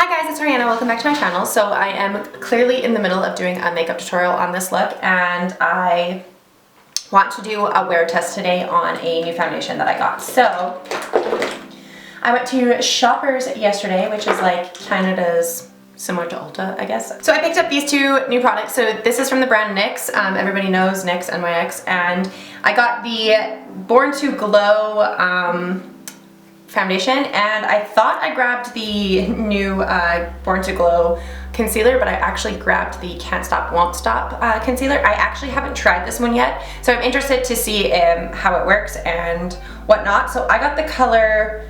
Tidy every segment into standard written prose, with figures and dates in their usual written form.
Hi guys, it's Ariana. Welcome back to my channel. So I am clearly in the middle of doing a makeup tutorial on this look, and I want to do a wear test today on a new foundation that I got. So I went to Shoppers yesterday, which is like Canada's similar to Ulta, I guess. So I picked up these two new products. So this is from the brand NYX. Everybody knows NYX, NYX, and I got the Born to Glow foundation, and I thought I grabbed the new Born to Glow concealer, but I actually grabbed the Can't Stop Won't Stop concealer. I actually haven't tried this one yet, so I'm interested to see how it works and whatnot. So I got the color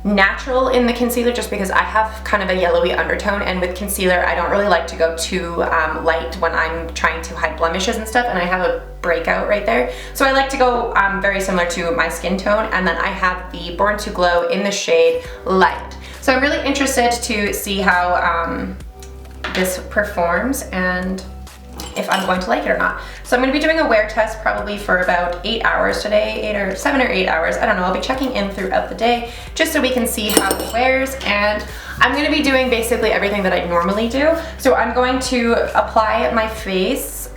Natural in the concealer just because I have kind of a yellowy undertone, and with concealer I don't really like to go too light when I'm trying to hide blemishes and stuff, and I have a breakout right there. So I like to go very similar to my skin tone, and then I have the Born to Glow in the shade Light. So I'm really interested to see how this performs and if I'm going to like it or not. So I'm going to be doing a wear test probably for about 8 hours today, 7 or 8 hours, I don't know. I'll be checking in throughout the day just so we can see how it wears, and I'm going to be doing basically everything that I normally do. So I'm going to apply my face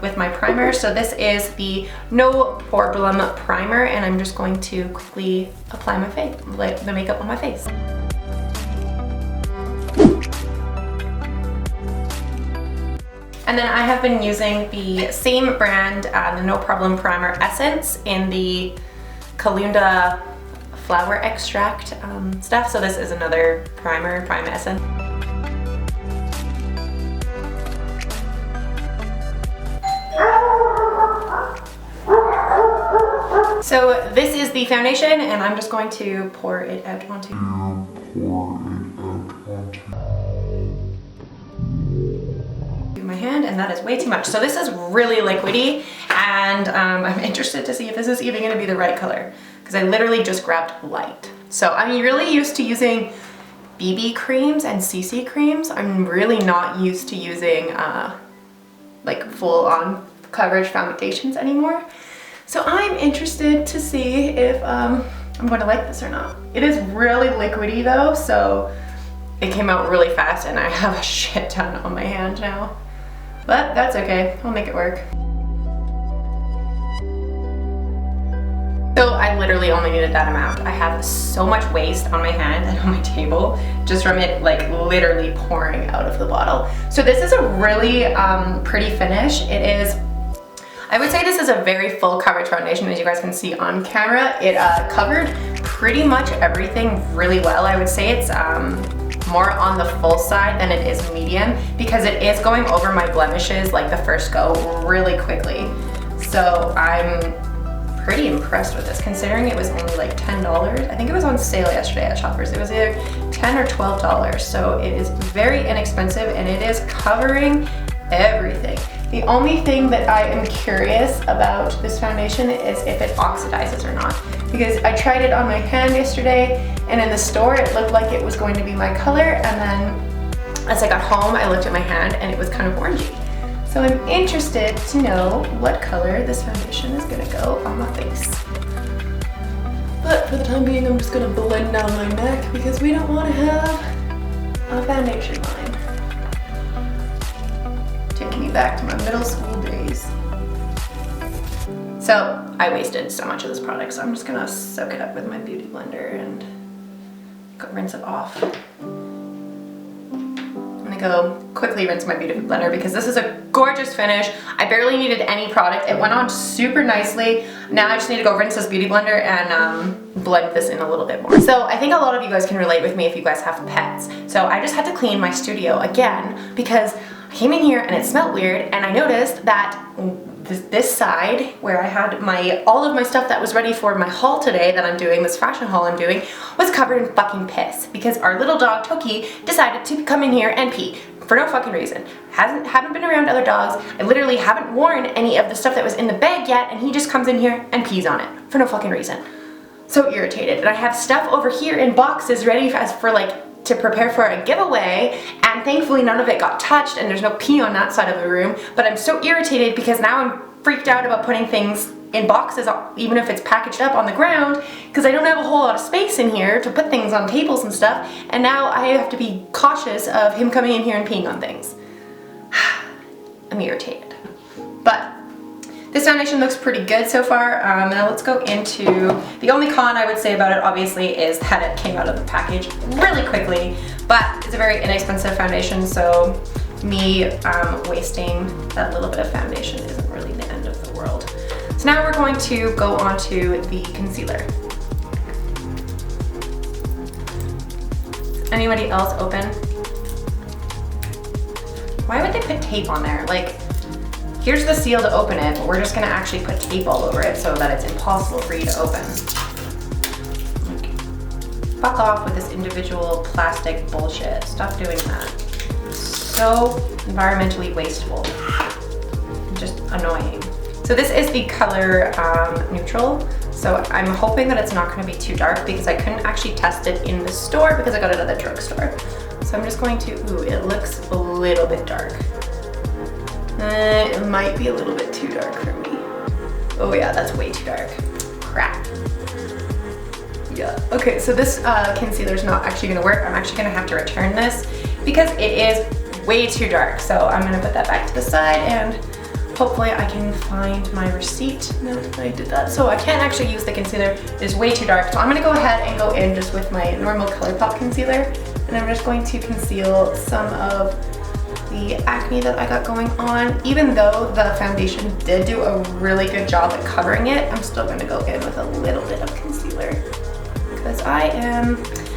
with my primer. So this is the No Problem Primer, and I'm just going to quickly apply my face, the makeup on my face. And then I have been using the same brand, the No Problem Primer Essence in the Calendula flower extract stuff. So this is another prime essence. So this is the foundation, and I'm just going to pour it out onto my hand, and that is way too much. So this is really liquidy, and I'm interested to see if this is even going to be the right color, because I literally just grabbed Light. So I'm really used to using BB creams and CC creams. I'm really not used to using like full-on coverage foundations anymore. So I'm interested to see if I'm going to like this or not. It is really liquidy though, so it came out really fast, and I have a shit ton on my hand now. But that's okay, I'll make it work. So I literally only needed that amount. I have so much waste on my hand and on my table just from it like literally pouring out of the bottle. So this is a really pretty finish. It is, I would say this is a very full coverage foundation, as you guys can see on camera. It covered pretty much everything really well. I would say it's more on the full side than it is medium, because it is going over my blemishes like the first go really quickly. So I'm pretty impressed with this, considering it was only like $10. I think it was on sale yesterday at Shoppers. It was either $10 or $12, so it is very inexpensive, and it is covering everything. The only thing that I am curious about this foundation is if it oxidizes or not, because I tried it on my hand yesterday, and in the store it looked like it was going to be my color, and then as I got home I looked at my hand and it was kind of orangey. So I'm interested to know what color this foundation is going to go on my face. But for the time being I'm just going to blend down my neck, because we don't want to have a foundation line. Taking me back to my middle school days. So I wasted so much of this product, so I'm just gonna soak it up with my beauty blender and rinse it off. I'm gonna go quickly rinse my beauty blender because this is a gorgeous finish. I barely needed any product. It went on super nicely. Now I just need to go rinse this beauty blender and blend this in a little bit more. So I think a lot of you guys can relate with me if you guys have pets. So I just had to clean my studio again because I came in here and it smelled weird, and I noticed that this side where I had all of my stuff that was ready for my haul today that I'm doing, this fashion haul I'm doing, was covered in fucking piss, because our little dog Toki decided to come in here and pee for no fucking reason. Haven't been around other dogs. I literally haven't worn any of the stuff that was in the bag yet, and he just comes in here and pees on it for no fucking reason. So irritated. And I have stuff over here in boxes ready for like to prepare for a giveaway, and thankfully none of it got touched and there's no pee on that side of the room, but I'm so irritated because now I'm freaked out about putting things in boxes, even if it's packaged up on the ground, because I don't have a whole lot of space in here to put things on tables and stuff, and now I have to be cautious of him coming in here and peeing on things. I'm irritated. But this foundation looks pretty good so far. Now let's go into, the only con I would say about it obviously is that it came out of the package really quickly, but it's a very inexpensive foundation, so me wasting that little bit of foundation isn't really the end of the world. So now we're going to go on to the concealer. Anybody else open? Why would they put tape on there? Like, here's the seal to open it, but we're just gonna actually put tape all over it so that it's impossible for you to open. Like, fuck off with this individual plastic bullshit. Stop doing that. So environmentally wasteful. Just annoying. So this is the color neutral. So I'm hoping that it's not gonna be too dark because I couldn't actually test it in the store because I got it at the drugstore. So I'm just going to, ooh, it looks a little bit dark. It might be a little bit too dark for me. Oh yeah, that's way too dark. Crap. Yeah, okay, so this concealer's not actually gonna work. I'm actually gonna have to return this because it is way too dark. So I'm gonna put that back to the side and hopefully I can find my receipt. No, I did that. So I can't actually use the concealer. It's way too dark. So I'm gonna go ahead and go in just with my normal ColourPop concealer, and I'm just going to conceal some of the acne that I got going on. Even though the foundation did do a really good job at covering it, I'm still gonna go in with a little bit of concealer because I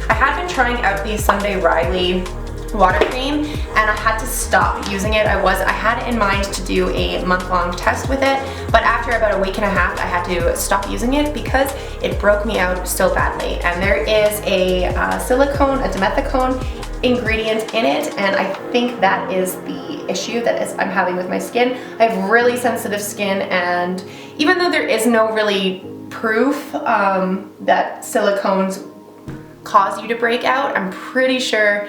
had been trying out the Sunday Riley water cream and I had to stop using it. I had in mind to do a month-long test with it, but after about a week and a half I had to stop using it because it broke me out so badly. And there is a silicone, a dimethicone ingredient in it, and I think that is the issue I'm having with my skin. I have really sensitive skin, and even though there is no really proof that silicones cause you to break out, I'm pretty sure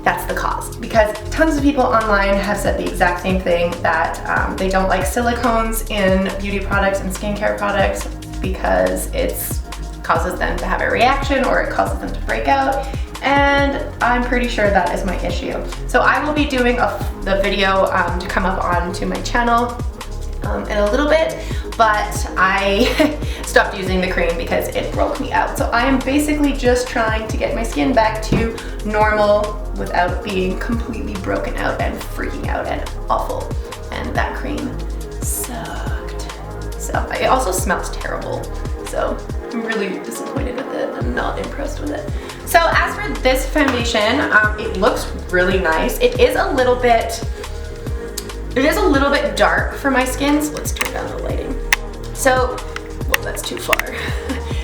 that's the cause, because tons of people online have said the exact same thing, that they don't like silicones in beauty products and skincare products because it causes them to have a reaction or it causes them to break out, and I'm pretty sure that is my issue. So I will be doing the video to come up onto my channel in a little bit, but I stopped using the cream because it broke me out. So I am basically just trying to get my skin back to normal without being completely broken out and freaking out and awful. And that cream sucked. So it also smells terrible. So I'm really disappointed with it. I'm not impressed with it. So as for this foundation, it looks really nice. It is a little bit dark for my skin, so let's turn down the lighting. So, well, that's too far.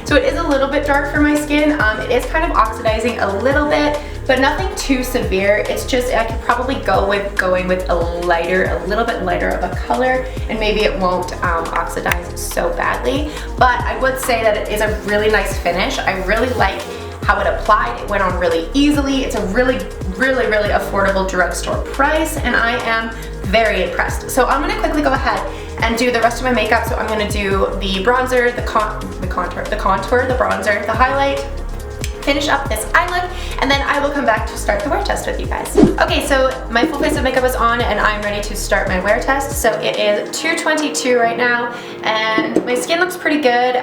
So it is a little bit dark for my skin. It is kind of oxidizing a little bit, but nothing too severe. It's just, I could probably go with going with a little bit lighter of a color, and maybe it won't oxidize so badly. But I would say that it is a really nice finish. I really like how it applied. It went on really easily. It's a really affordable drugstore price, and I am very impressed. So I'm gonna quickly go ahead and do the rest of my makeup. So I'm gonna do the bronzer, the contour, the bronzer, the highlight, finish up this eye look, and then I will come back to start the wear test with you guys. Okay, so my full face of makeup is on and I'm ready to start my wear test. So it is 2:22 right now, and my skin looks pretty good.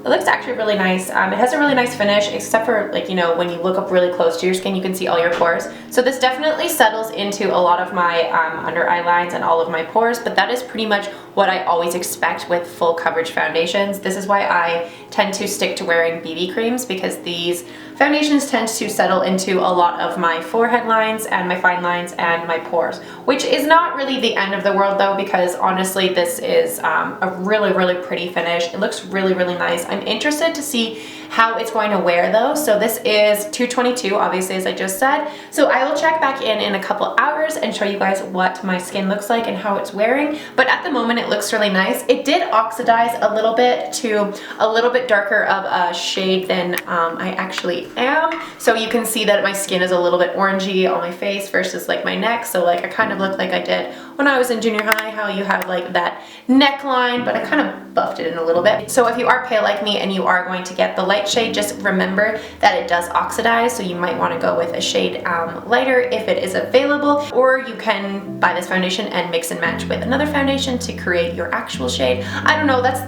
It looks actually really nice. It has a really nice finish, except for, like, you know, when you look up really close to your skin, you can see all your pores. So this definitely settles into a lot of my under eye lines and all of my pores, but that is pretty much what I always expect with full coverage foundations. This is why I tend to stick to wearing BB creams, because these foundations tend to settle into a lot of my forehead lines and my fine lines and my pores, which is not really the end of the world though, because honestly this is a really pretty finish. It looks really nice. I'm interested to see how it's going to wear though. So this is 222, obviously, as I just said. So I will check back in a couple hours and show you guys what my skin looks like and how it's wearing. But at the moment it looks really nice. It did oxidize a little bit to a little bit darker of a shade than I actually am. So you can see that my skin is a little bit orangey on my face versus like my neck. So like I kind of look like I did when I was in junior high, how you have like that neckline, but I kind of buffed it in a little bit. So if you are pale like me and you are going to get the light shade, just remember that it does oxidize. So you might want to go with a shade lighter if it is available, or you can buy this foundation and mix and match with another foundation to create your actual shade. I don't know, that's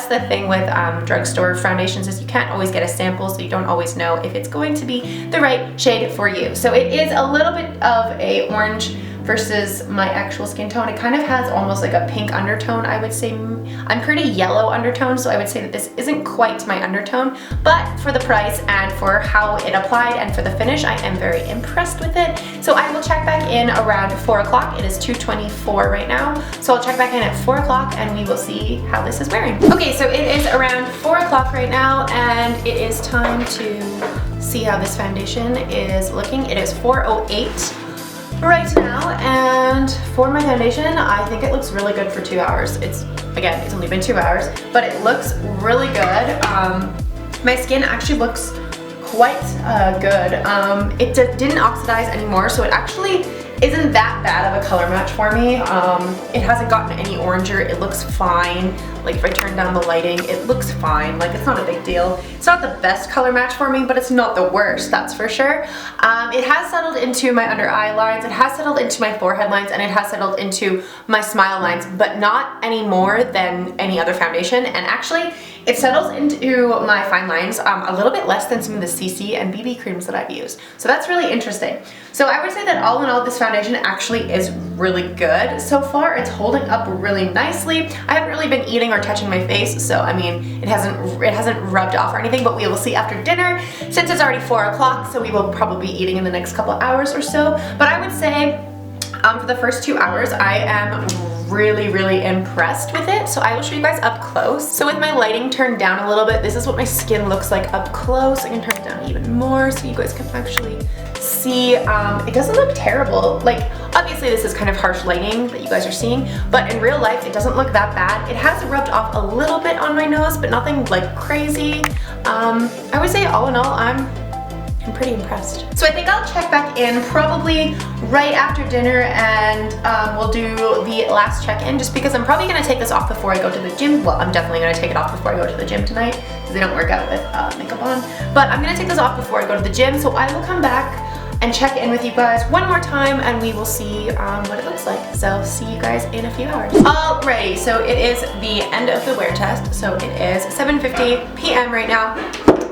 the thing with drugstore foundations, is you can't always get a sample, so you don't always know if it's going to be the right shade for you. So it is a little bit of a orange versus my actual skin tone. It kind of has almost like a pink undertone, I would say. I'm pretty yellow undertone, so I would say that this isn't quite my undertone, but for the price and for how it applied and for the finish, I am very impressed with it. So I will check back in around 4 o'clock. It is 2:24 right now, so I'll check back in at 4 o'clock and we will see how this is wearing. Okay, so it is around 4 o'clock right now, and it is time to see how this foundation is looking. It is 4:08 right now, and for my foundation, I think it looks really good for 2 hours. It's only been 2 hours, but it looks really good. My skin actually looks quite good. It didn't oxidize anymore, so it actually isn't that bad of a color match for me. It hasn't gotten any oranger. It looks fine. Like if I turn down the lighting, it looks fine. Like it's not a big deal. It's not the best color match for me, but it's not the worst, that's for sure. It has settled into my under eye lines, it has settled into my forehead lines, and it has settled into my smile lines, but not any more than any other foundation. And actually, it settles into my fine lines a little bit less than some of the CC and BB creams that I've used. So that's really interesting. So I would say that all in all, this foundation actually is really good so far. It's holding up really nicely. I haven't really been eating or touching my face, so I mean, it hasn't rubbed off or anything, but we will see after dinner, since it's already 4 o'clock, so we will probably be eating in the next couple hours or so. But I would say for the first 2 hours, I am really impressed with it. So I will show you guys up close. So with my lighting turned down a little bit, this is what my skin looks like up close. I can turn it down even more so you guys can actually see. It doesn't look terrible. Like obviously this is kind of harsh lighting that you guys are seeing, but in real life it doesn't look that bad. It has rubbed off a little bit on my nose, but nothing like crazy. I would say all in all, I'm pretty impressed. So I think I'll check back in probably right after dinner, and we'll do the last check-in, just because I'm probably gonna take this off before I go to the gym. Well, I'm definitely gonna take it off before I go to the gym tonight, because they don't work out with makeup on. But I'm gonna take this off before I go to the gym, so I will come back and check in with you guys one more time, and we will see what it looks like. So see you guys in a few hours. Alrighty, so it is the end of the wear test. So it is 7:50 p.m. right now.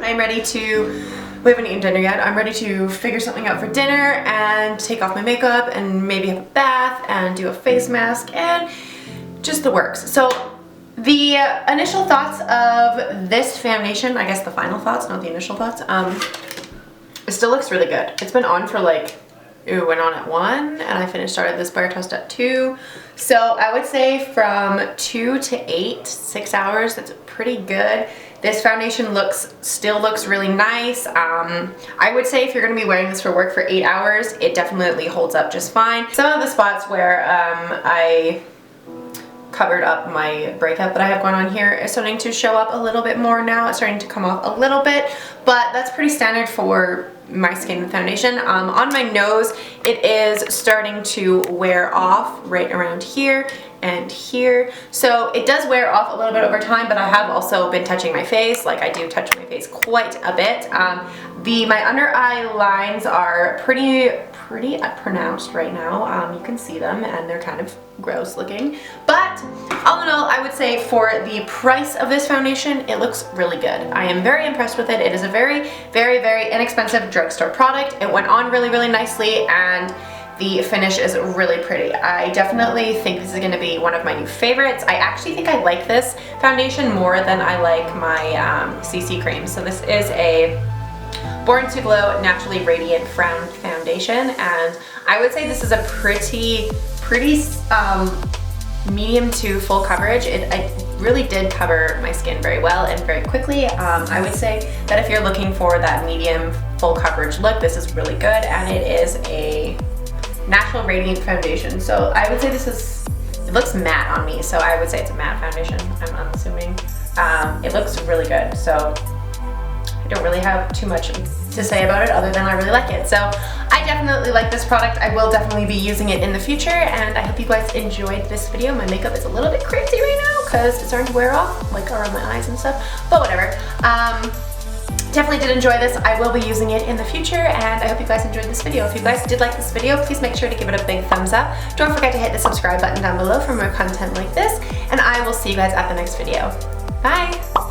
I'm ready to, we haven't eaten dinner yet. I'm ready to figure something out for dinner and take off my makeup and maybe have a bath and do a face mask and just the works. So the initial thoughts of this foundation, I guess the final thoughts, not the initial thoughts, it still looks really good. It's been on for like, it went on at 1 and I started this wear test at 2. So I would say from 2 to 8, 6 hours, that's pretty good. This foundation still looks really nice. I would say if you're gonna be wearing this for work for 8 hours, it definitely holds up just fine. Some of the spots where I covered up my breakout that I have going on here is starting to show up a little bit more now. It's starting to come off a little bit, but that's pretty standard for my skin foundation. On my nose, it is starting to wear off right around here and here. So it does wear off a little bit over time, but I have also been touching my face. Like I do touch my face quite a bit. My under eye lines are pretty pronounced right now. You can see them and they're kind of gross looking. But all in all, I would say for the price of this foundation, it looks really good. I am very impressed with it. It is a very inexpensive drugstore product. It went on really nicely, and the finish is really pretty. I definitely think this is gonna be one of my new favorites. I actually think I like this foundation more than I like my CC cream. So this is a Born to Glow Naturally Radiant Foundation, and I would say this is a pretty medium to full coverage. really did cover my skin very well and very quickly. I would say that if you're looking for that medium full coverage look, this is really good, and it is a natural radiant foundation. So I would say it looks matte on me, so I would say it's a matte foundation, I'm assuming. It looks really good, so I don't really have too much to say about it other than I really like it. So I definitely like this product. I will definitely be using it in the future, and I hope you guys enjoyed this video. My makeup is a little bit crazy right now because it's starting to wear off, like around my eyes and stuff, but whatever. Definitely did enjoy this. I will be using it in the future, and I hope you guys enjoyed this video. If you guys did like this video, please make sure to give it a big thumbs up. Don't forget to hit the subscribe button down below for more content like this, and I will see you guys at the next video. Bye!